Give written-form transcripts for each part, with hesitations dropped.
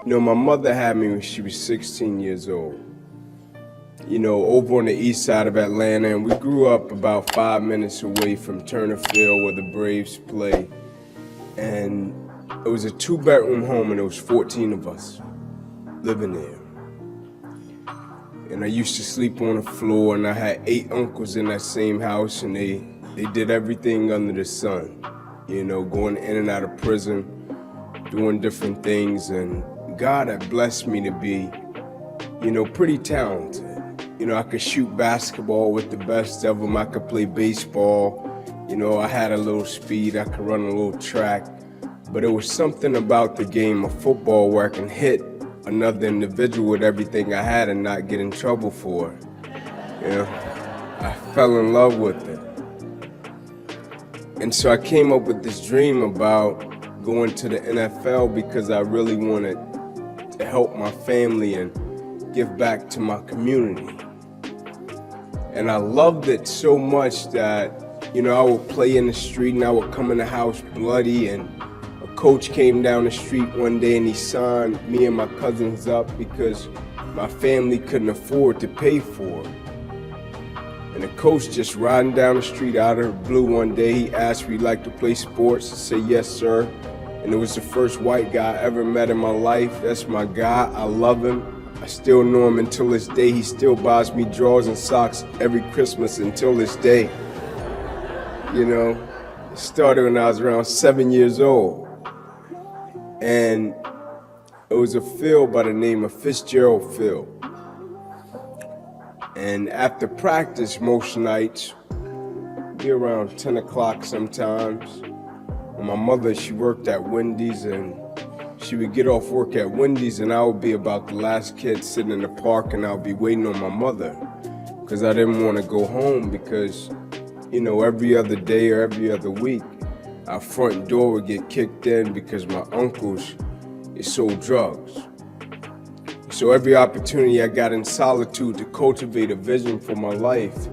My mother had me when she was 16 years old, over on the east side of Atlanta, and we grew up about 5 minutes away from Turner Field where the Braves play. And it was a 2-bedroom home, and there was 14 of us living there. And I used to sleep on the floor, and I had 8 uncles in that same house, and they did everything under the sun, going in and out of prison, doing different things. And God had blessed me to be, pretty talented. I could shoot basketball with the best of them. I could play baseball. I had a little speed. I could run a little track. But it was something about the game of football where I can hit another individual with everything I had and not get in trouble for it. I fell in love with it. And so I came up with this dream about going to the NFL because I really wanted to help my family and give back to my community. And I loved it so much that, I would play in the street and I would come in the house bloody, and a coach came down the street one day and he signed me and my cousins up because my family couldn't afford to pay for it. And the coach just riding down the street out of the blue one day, he asked if we'd like to play sports. I said, yes, sir. And it was the first white guy I ever met in my life. That's my guy. I love him. I still know him until this day. He still buys me drawers and socks every Christmas until this day. It started when I was around 7 years old. And it was a field by the name of Fitzgerald Field. And after practice most nights, be around 10 o'clock sometimes, and my mother, she worked at Wendy's, and she would get off work at Wendy's and I would be about the last kid sitting in the park, and I would be waiting on my mother because I didn't want to go home because, every other day or every other week, our front door would get kicked in because my uncles sold drugs. So every opportunity I got in solitude to cultivate a vision for my life,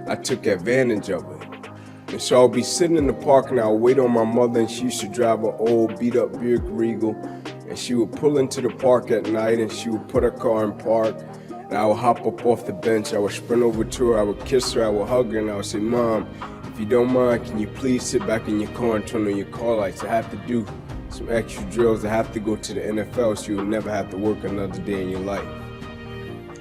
I took advantage of it. And so I'll be sitting in the park and I'll wait on my mother, and she used to drive an old beat up Buick Regal, and she would pull into the park at night and she would put her car in park, and I would hop up off the bench, I would sprint over to her, I would kiss her, I would hug her, and I would say, Mom, if you don't mind, can you please sit back in your car and turn on your car lights? I have to do some extra drills. I have to go to the NFL so you'll never have to work another day in your life.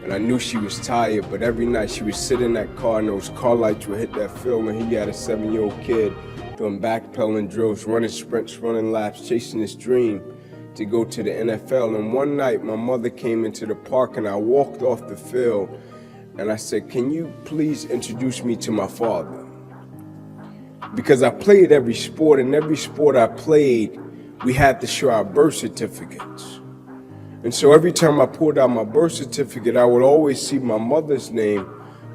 And I knew she was tired, but every night she would sit in that car and those car lights would hit that field, and he had a 7-year-old kid doing backpedaling drills, running sprints, running laps, chasing his dream to go to the NFL. And one night my mother came into the park and I walked off the field and I said, can you please introduce me to my father? Because I played every sport, and every sport I played, we had to show our birth certificates. And so every time I pulled out my birth certificate, I would always see my mother's name,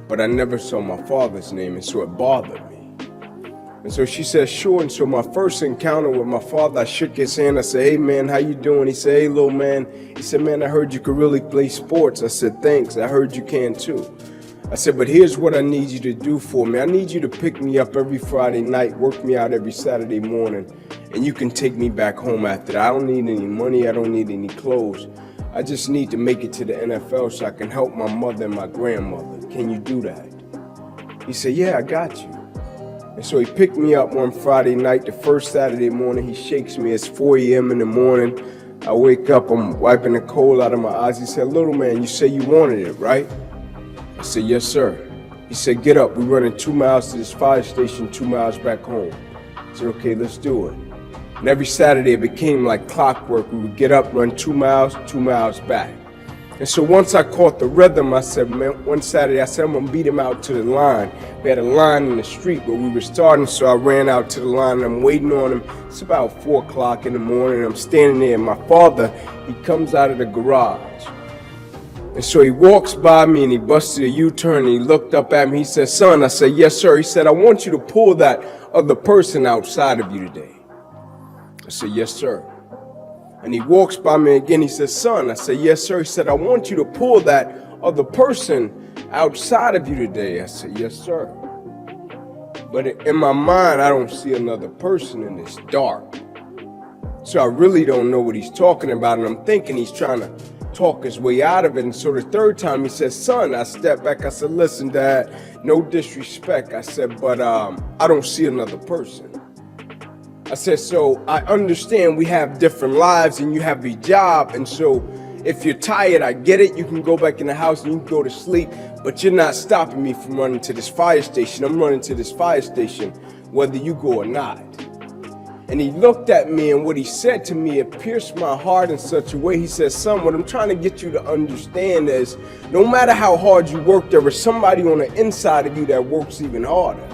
but I never saw my father's name, and so it bothered me. And so she said, sure. And so my first encounter with my father, I shook his hand. I said, hey, man, how you doing? He said, hey, little man. He said, man, I heard you could really play sports. I said, thanks. I heard you can, too. I said, but here's what I need you to do for me. I need you to pick me up every Friday night, work me out every Saturday morning, and you can take me back home after that. I don't need any money. I don't need any clothes. I just need to make it to the NFL so I can help my mother and my grandmother. Can you do that? He said, yeah, I got you. And so he picked me up one Friday night. The first Saturday morning, he shakes me. It's 4 a.m. in the morning. I wake up, I'm wiping the coal out of my eyes. He said, little man, you say you wanted it, right? I said, yes, sir. He said, get up. We're running 2 miles to this fire station, 2 miles back home. I said, okay, let's do it. And every Saturday it became like clockwork. We would get up, run 2 miles back. And so once I caught the rhythm, I said, man, one Saturday, I said, I'm gonna beat him out to the line. We had a line in the street where we were starting, so I ran out to the line and I'm waiting on him. It's about 4 o'clock in the morning. I'm standing there, and my father, he comes out of the garage. And so he walks by me and he busted a U-turn and he looked up at me. He said, son, I said, yes, sir. He said, I want you to pull that other person outside of you today. I said, yes, sir. And he walks by me again. He says, son, I said, yes, sir. He said, I want you to pull that other person outside of you today. I said, yes, sir. But in my mind, I don't see another person, and it's dark. So I really don't know what he's talking about, and I'm thinking he's trying to talk his way out of it. And so the third time he said, son, I stepped back. I said, listen, Dad, no disrespect. I said, but I don't see another person. I said, so I understand we have different lives and you have a job. And so if you're tired, I get it. You can go back in the house and you can go to sleep, but you're not stopping me from running to this fire station. I'm running to this fire station, whether you go or not. And he looked at me, and what he said to me, it pierced my heart in such a way. He said, son, what I'm trying to get you to understand is no matter how hard you work, there is somebody on the inside of you that works even harder.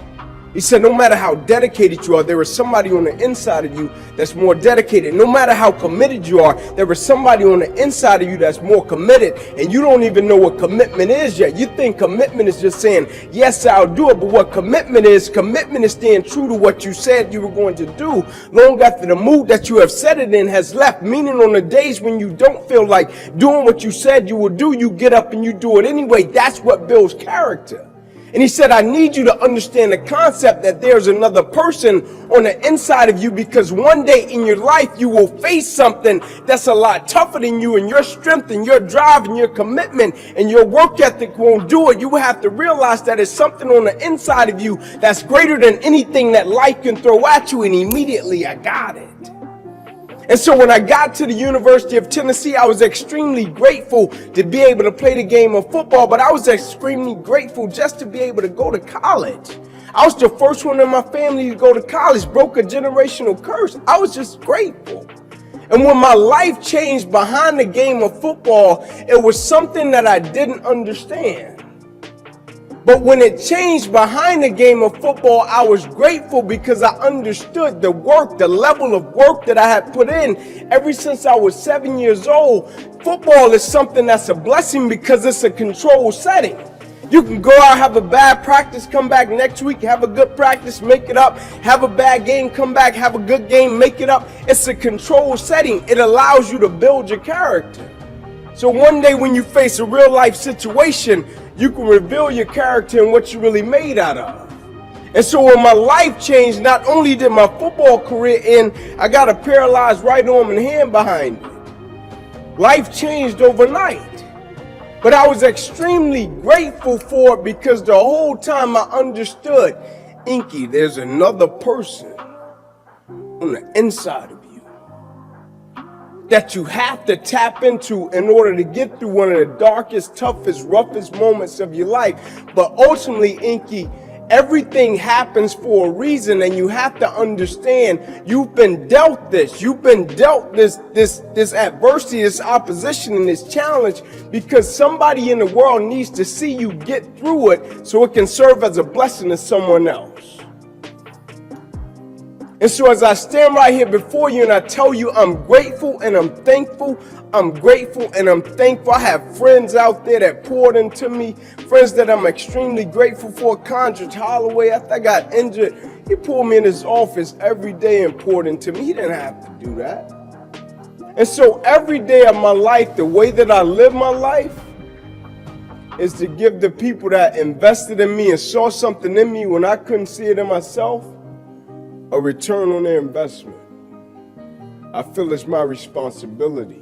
He said, no matter how dedicated you are, there is somebody on the inside of you that's more dedicated. No matter how committed you are, there is somebody on the inside of you that's more committed. And you don't even know what commitment is yet. You think commitment is just saying, yes, I'll do it. But what commitment is staying true to what you said you were going to do long after the mood that you have set it in has left. Meaning on the days when you don't feel like doing what you said you would do, you get up and you do it anyway. That's what builds character. And he said, I need you to understand the concept that there's another person on the inside of you, because one day in your life you will face something that's a lot tougher than you, and your strength and your drive and your commitment and your work ethic won't do it. You will have to realize that it's something on the inside of you that's greater than anything that life can throw at you. And immediately I got it. And so when I got to the University of Tennessee, I was extremely grateful to be able to play the game of football, but I was extremely grateful just to be able to go to college. I was the first one in my family to go to college, broke a generational curse. I was just grateful. And when my life changed behind the game of football, it was something that I didn't understand. But when it changed behind the game of football, I was grateful because I understood the work, the level of work that I had put in ever since I was 7 years old. Football is something that's a blessing because it's a controlled setting. You can go out, have a bad practice, come back next week, have a good practice, make it up, have a bad game, come back, have a good game, make it up. It's a controlled setting. It allows you to build your character. So one day when you face a real life situation, you can reveal your character and what you're really made out of. And so when my life changed, not only did my football career end, I got a paralyzed right arm and hand behind it. Life changed overnight. But I was extremely grateful for it because the whole time I understood, Inky, there's another person on the inside of you that you have to tap into in order to get through one of the darkest, toughest, roughest moments of your life. But ultimately, Inky, everything happens for a reason, and you have to understand you've been dealt this. You've been dealt this adversity, this opposition, and this challenge because somebody in the world needs to see you get through it so it can serve as a blessing to someone else. And so as I stand right here before you and I tell you I'm grateful and I'm thankful, I'm grateful and I'm thankful. I have friends out there that poured into me, friends that I'm extremely grateful for. Condrich Holloway, after I got injured, he pulled me in his office every day and poured into me. He didn't have to do that. And so every day of my life, the way that I live my life is to give the people that invested in me and saw something in me when I couldn't see it in myself a return on their investment. I feel it's my responsibility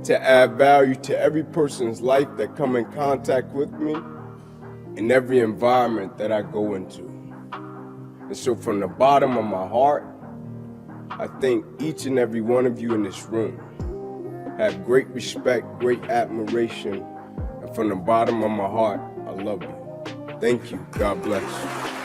to add value to every person's life that come in contact with me in every environment that I go into. And so from the bottom of my heart, I thank each and every one of you in this room. I have great respect, great admiration, and from the bottom of my heart, I love you. Thank you. God bless.